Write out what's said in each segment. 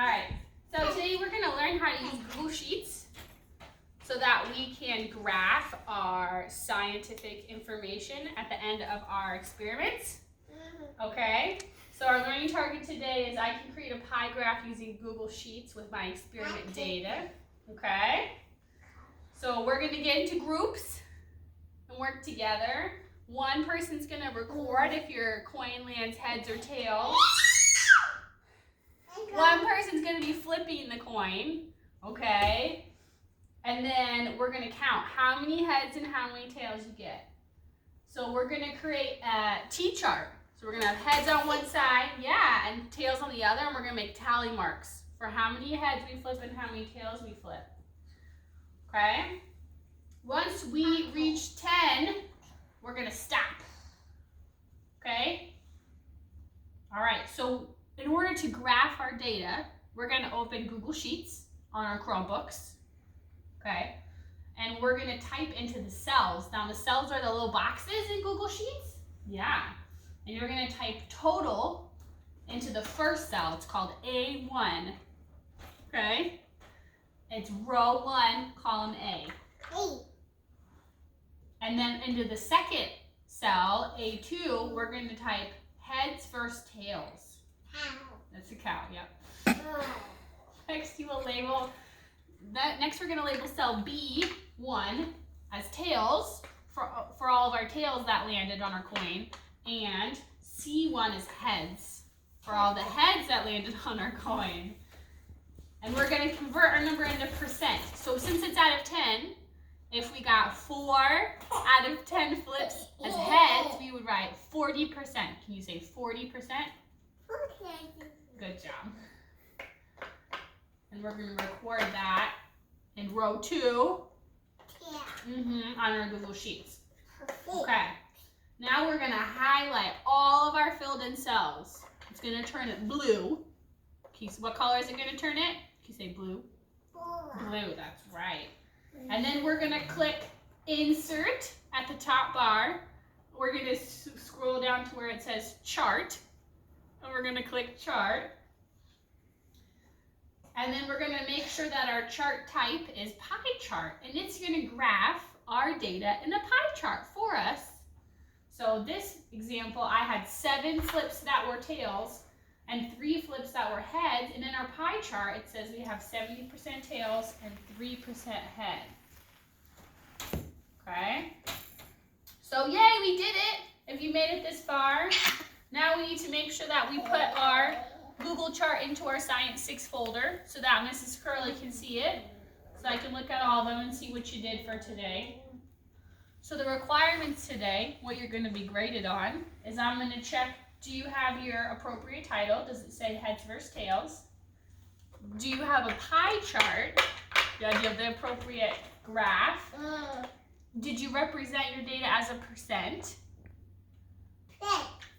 All right, so today we're going to learn how to use Google Sheets so that we can graph our scientific information at the end of our experiments. Okay, so our learning target today is I can create a pie graph using Google Sheets with my experiment data. Okay, so we're going to get into groups and work together. One person's going to record if your coin lands heads or tails. One person's going to be flipping the coin, okay? And then we're going to count how many heads and how many tails you get. So we're going to create a T-chart. So we're going to have heads on one side, yeah, and tails on the other, and we're going to make tally marks for how many heads we flip and how many tails we flip. Okay? Once we reach 10, we're going to stop. Okay? All right, so in order to graph our data, we're going to open Google Sheets on our Chromebooks, okay? And we're going to type into the cells. Now, the cells are the little boxes in Google Sheets. Yeah. And you're going to type total into the first cell. It's called A1, okay? It's row 1, column A. And then into the second cell, A2, we're going to type heads versus tails. That's a cow, yep. Next we're going to label cell B1 as tails for all of our tails that landed on our coin, and C1 is heads for all the heads that landed on our coin. And we're going to convert our number into percent. So since it's out of 10, if we got 4 out of 10 flips as heads, we would write 40%. Can you say 40%? Good job. And we're going to record that in row 2 on our Google Sheets. Okay. Now we're going to highlight all of our filled in cells. It's going to turn it blue. What color is it going to turn it? Can you say blue? Blue, that's right. And then we're going to click Insert at the top bar. We're going to scroll down to where it says Chart. And we're going to click Chart. And then we're going to make sure that our chart type is pie chart. And it's going to graph our data in a pie chart for us. So this example, I had 7 flips that were tails and 3 flips that were heads. And in our pie chart, it says we have 70% tails and 3% head. Okay? So yay, we did it. If you made it this far, now we need to make sure that we put our Google chart into our Science 6 folder so that Mrs. Curley can see it. So I can look at all of them and see what you did for today. So the requirements today, what you're going to be graded on, is I'm going to check, do you have your appropriate title? Does it say heads versus tails? Do you have a pie chart? Do you have the appropriate graph? Did you represent your data as a percent?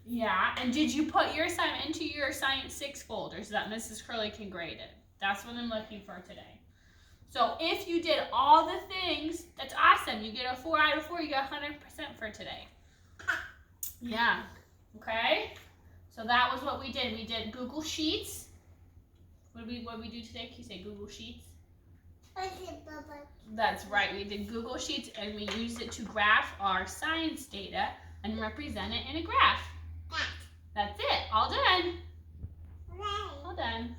Yeah, and did you put your assignment into your Science 6 folder so that Mrs. Curley can grade it? That's what I'm looking for today. So if you did all the things, that's awesome. You get a 4 out of 4, you get 100% for today. Yeah, okay? So that was what we did. We did Google Sheets. What did we do today? Can you say Google Sheets? That's right. We did Google Sheets and we used it to graph our science data and represent it in a graph. That's it. All done. All done.